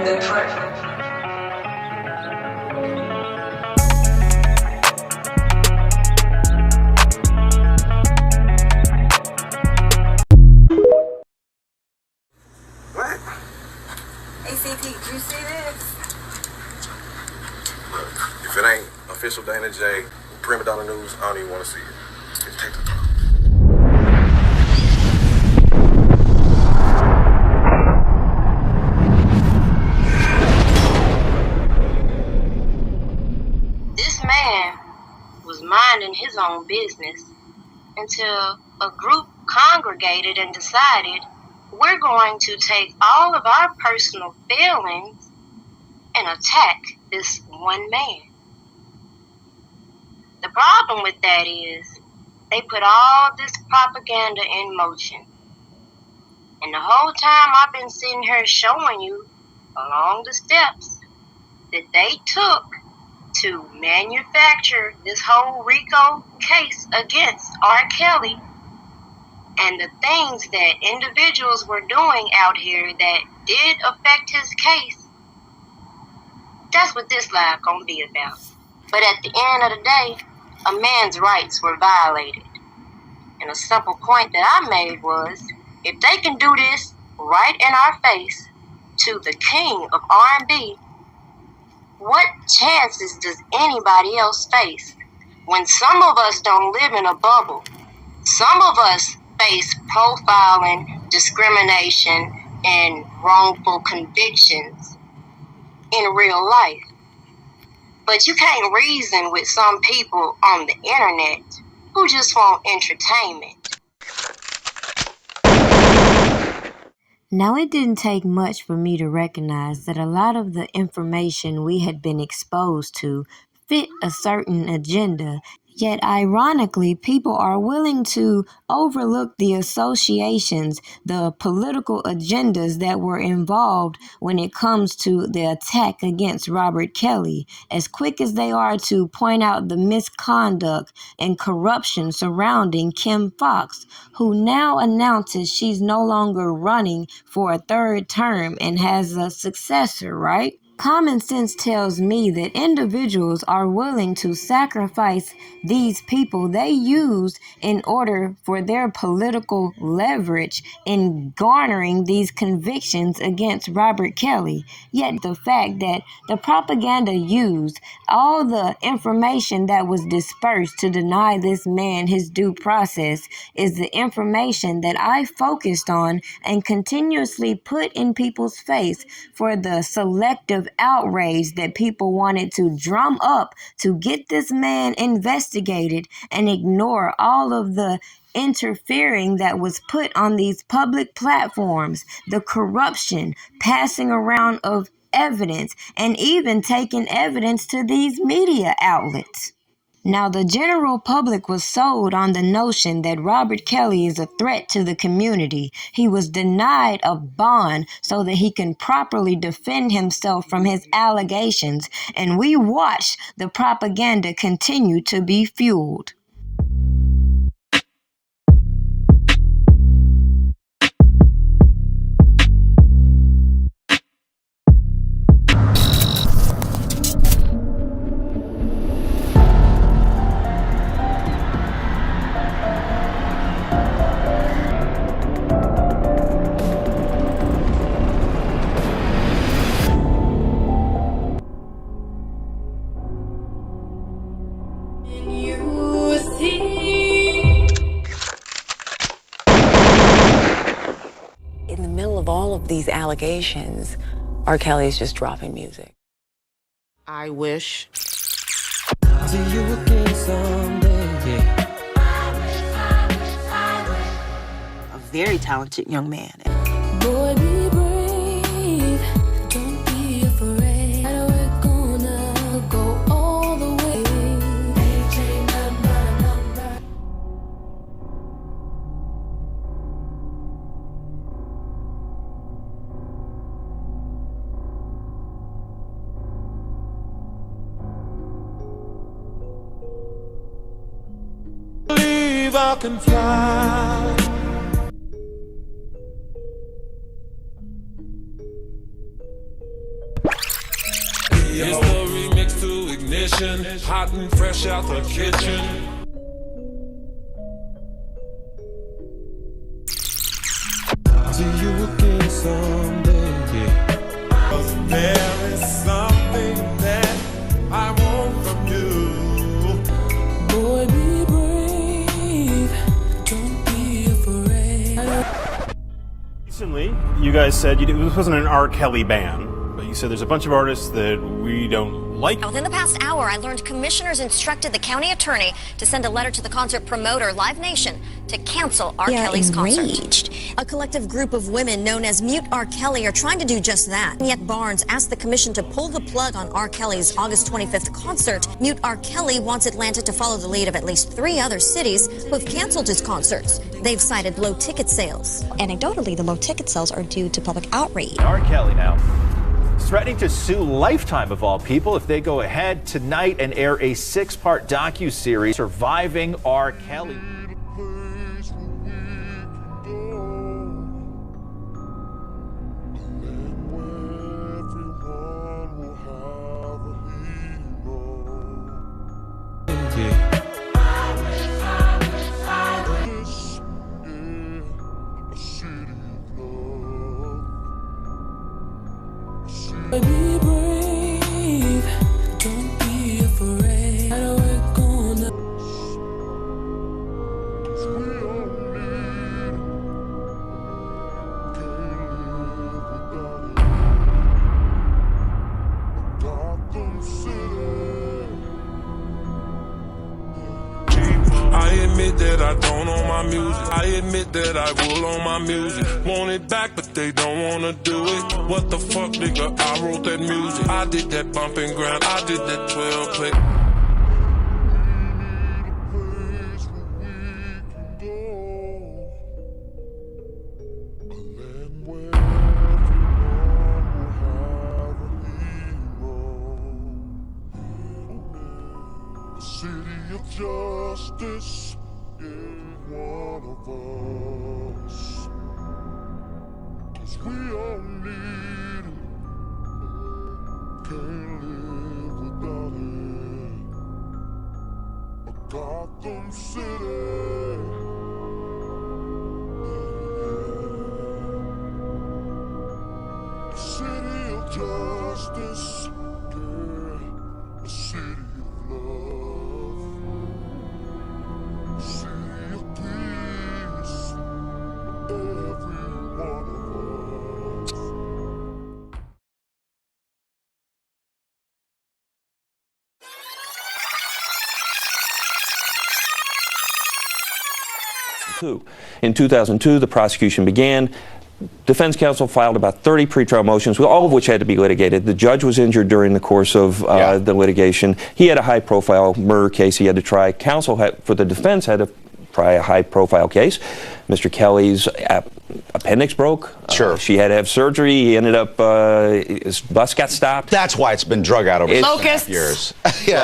than pray. What? ACT, did you see this? Look, if it ain't official Dana J, Prima Donna News, I don't even want to see it. Just take the phone. This man was minding his own business until a group congregated and decided we're going to take all of our personal feelings and attack this one man. The problem with that is they put all this propaganda in motion. And the whole time I've been sitting here showing you along the steps that they took to manufacture this whole RICO case against R. Kelly, and the things that individuals were doing out here that did affect his case. That's what this live gonna be about. But at the end of the day, a man's rights were violated. And a simple point that I made was, if they can do this right in our face to the king of R&B, what chances does anybody else face when some of us don't live in a bubble? Some of us face profiling, discrimination, and wrongful convictions in real life. But you can't reason with some people on the internet who just want entertainment. Now, it didn't take much for me to recognize that a lot of the information we had been exposed to fit a certain agenda. Yet, ironically, people are willing to overlook the associations, the political agendas that were involved when it comes to the attack against Robert Kelly, as quick as they are to point out the misconduct and corruption surrounding Kim Foxx, who now announces she's no longer running for a third term and has a successor, right? Common sense tells me that individuals are willing to sacrifice these people they use in order for their political leverage in garnering these convictions against Robert Kelly. Yet the fact that the propaganda used, all the information that was dispersed to deny this man his due process, is the information that I focused on and continuously put in people's face for the selective outrage that people wanted to drum up to get this man investigated and ignore all of the interfering that was put on these public platforms, the corruption, passing around of evidence, and even taking evidence to these media outlets. Now, the general public was sold on the notion that Robert Kelly is a threat to the community. He was denied a bond so that he can properly defend himself from his allegations, and we watched the propaganda continue to be fueled. In the middle of all of these allegations, R. Kelly's just dropping music. I wish. See you again someday. A very talented young man. Boy, be brave. Don't be afraid. We're gonna go all the way. Age ain't nothing but a number. Believe I can fly. It's the remix to Ignition, hot and fresh out the kitchen. See you again someday. There is something that I want from you. Boy, be brave. Don't be afraid. Recently, you guys said this wasn't an R. Kelly ban, but you said there's a bunch of artists that we don't like. Within the past hour, I learned commissioners instructed the county attorney to send a letter to the concert promoter, Live Nation, to cancel R. Kelly's concert. A collective group of women known as Mute R. Kelly are trying to do just that. Yet Barnes asked the commission to pull the plug on R. Kelly's August 25th concert. Mute R. Kelly wants Atlanta to follow the lead of at least 3 other cities who have canceled his concerts. They've cited low ticket sales. Anecdotally, the low ticket sales are due to public outrage. R. Kelly now threatening to sue Lifetime, of all people, if they go ahead tonight and air a 6-part docu-series, Surviving R. Kelly. Be brave, don't be afraid. We're gonna. I admit that I don't own my music. I admit that I will own my music. Want it back, but they don't wanna do it. What the fuck, nigga? I wrote that music. I did that bump and grind. I did that 12 play. Justice is one of us, 'cause we all need it, can't live without it. A Gotham City, a city of justice, yeah, a city of love. In 2002, the prosecution began. Defense counsel filed about 30 pretrial motions, all of which had to be litigated. The judge was injured during the course of the litigation. He had a high-profile murder case he had to try. Counsel for the defense had to try a high-profile case. Mr. Kelly's appendix broke. Sure. She had to have surgery. He ended up, his bus got stopped. That's why it's been drug out over 6.5 years. Yeah,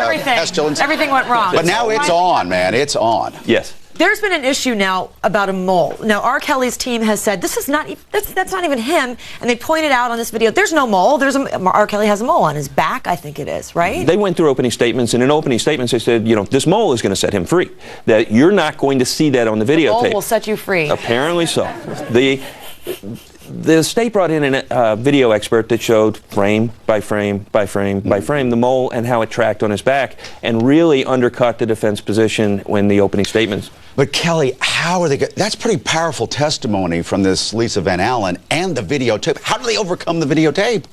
Everything went wrong. But now it's on, man. It's on. Yes. There's been an issue now about a mole. Now, R. Kelly's team has said this is not that's not even him, and they pointed out on this video there's no mole. R. Kelly has a mole on his back, I think it is, right? They went through opening statements, and in opening statements they said, you know, this mole is going to set him free. That you're not going to see that on the videotape. The mole will set you free. Apparently so. The state brought in a video expert that showed frame by frame by frame by frame the mole and how it tracked on his back, and really undercut the defense position when the opening statements. But Kelly, how are they? That's pretty powerful testimony from this Lisa Van Allen and the videotape. How do they overcome the videotape?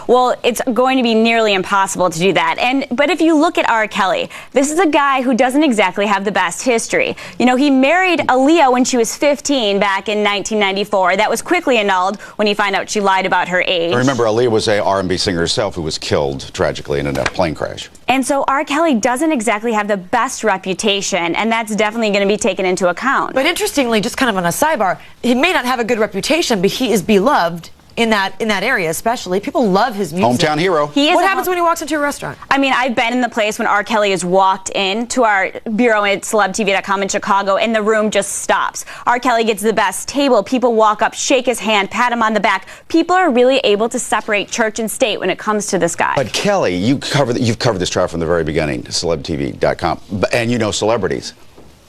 Well, it's going to be nearly impossible to do that. But if you look at R. Kelly, this is a guy who doesn't exactly have the best history. You know, he married Aaliyah when she was 15 back in 1994. That was quickly annulled when he found out she lied about her age. Remember, Aaliyah was a R&B singer herself who was killed tragically in a plane crash. And so R. Kelly doesn't exactly have the best reputation, and that's definitely going to be taken into account. But interestingly, just kind of on a sidebar, he may not have a good reputation, but he is beloved in that area, especially. People love his music. Hometown hero. What happens when he walks into a restaurant? I mean, I've been in the place when R. Kelly has walked into our bureau at celebtv.com in Chicago, and the room just stops. R. Kelly gets the best table. People walk up, shake his hand, pat him on the back. People are really able to separate church and state when it comes to this guy. But Kelly, you've covered this trial from the very beginning, celebtv.com, and you know celebrities.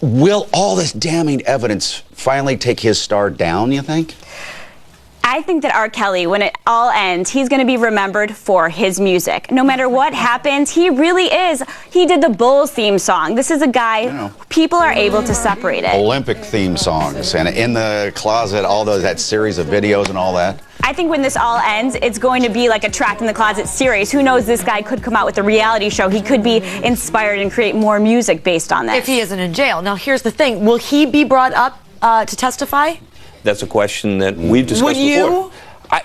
Will all this damning evidence finally take his star down, you think? I think that R. Kelly, when it all ends, he's going to be remembered for his music. No matter what happens, he really is. He did the Bulls theme song. This is a guy, people are able to separate it. Olympic theme songs, and In the Closet, all that series of videos and all that. I think when this all ends, it's going to be like a Trapped in the Closet series. Who knows, this guy could come out with a reality show. He could be inspired and create more music based on this. If he isn't in jail. Now, here's the thing. Will he be brought up to testify? That's a question that we've discussed before.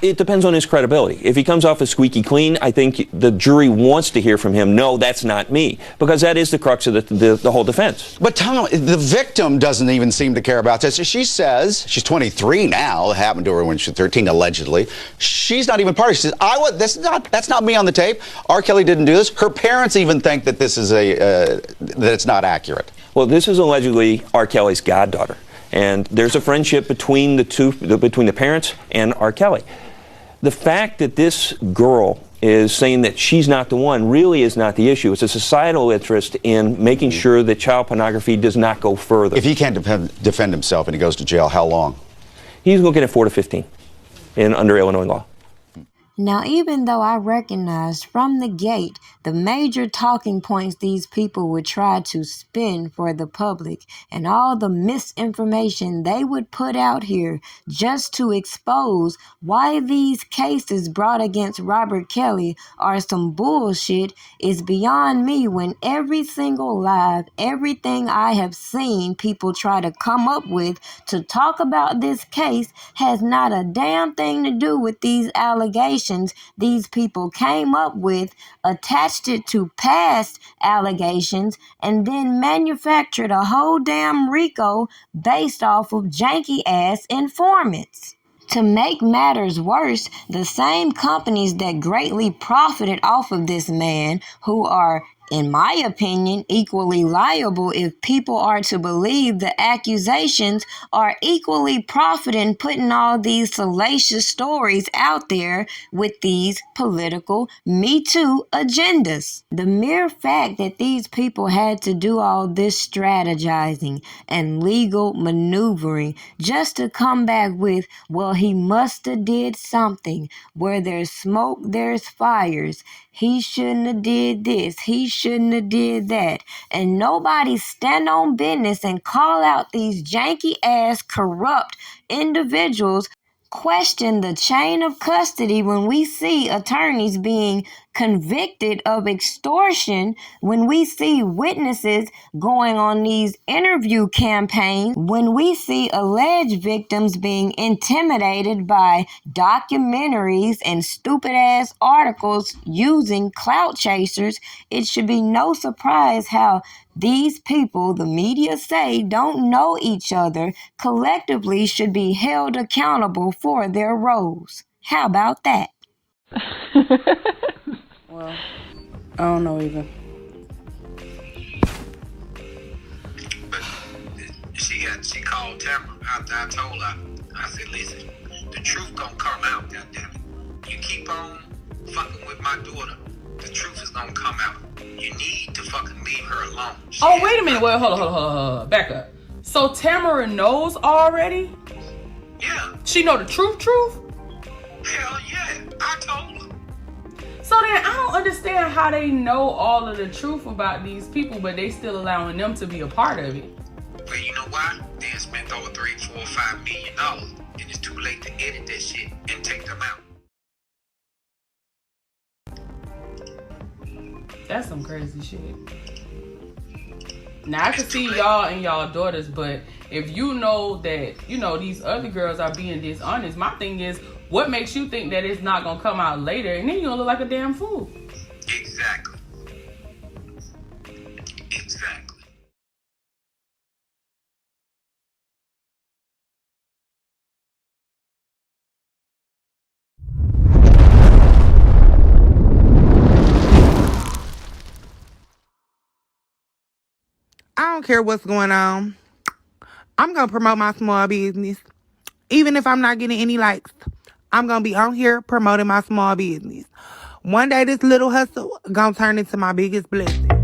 It depends on his credibility. If he comes off as squeaky clean, I think the jury wants to hear from him, no, that's not me, because that is the crux of the whole defense. But Tom, the victim doesn't even seem to care about this. She says, she's 23 now, it happened to her when she was 13, allegedly. She's not even part of it. She says, that's not me on the tape. R. Kelly didn't do this. Her parents even think that this is that it's not accurate. Well, this is allegedly R. Kelly's goddaughter. And there's a friendship between between the parents and R. Kelly. The fact that this girl is saying that she's not the one really is not the issue. It's a societal interest in making sure that child pornography does not go further. If he can't defend himself and he goes to jail, how long? He's looking at 4 to 15 under Illinois law. Now, even though I recognized from the gate the major talking points these people would try to spin for the public and all the misinformation they would put out here just to expose why these cases brought against Robert Kelly are some bullshit, is beyond me when every single live, everything I have seen people try to come up with to talk about this case has not a damn thing to do with these allegations these people came up with, attached it to past allegations, and then manufactured a whole damn RICO based off of janky-ass informants. To make matters worse, the same companies that greatly profited off of this man, who are, in my opinion, equally liable if people are to believe the accusations, are equally profiting putting all these salacious stories out there with these political Me Too agendas. The mere fact that these people had to do all this strategizing and legal maneuvering just to come back with, well, he must have did something. Where there's smoke, there's fires. He shouldn't have did this. He shouldn't have did that. And nobody stand on business and call out these janky-ass, corrupt individuals. Question the chain of custody when we see attorneys being convicted of extortion, when we see witnesses going on these interview campaigns, when we see alleged victims being intimidated by documentaries and stupid-ass articles using clout chasers. It should be no surprise how these people, the media say, don't know each other, collectively should be held accountable for their roles. How about that? Well, I don't know either. But she called Tamara after I told her. I said, listen, the truth gonna come out, goddammit. You keep on fucking with my daughter, the truth is gonna come out. You need to fucking leave her alone. Oh, wait a minute. Wait, hold on. Back up. So Tamara knows already? Yeah. She know the truth? Hell yeah, I told her. So then I don't understand how they know all of the truth about these people, but they still allowing them to be a part of it. Well, you know why? They had spent over $3, $4, $5 million, and it's too late to edit that shit and take them out. That's some crazy shit. Now I can see y'all and y'all daughters, but if you know that, you know, these other girls are being dishonest, my thing is, what makes you think that it's not gonna come out later and then you're gonna look like a damn fool? Exactly. I don't care what's going on. I'm going to promote my small business. Even if I'm not getting any likes, I'm going to be on here promoting my small business. One day this little hustle going to turn into my biggest blessing.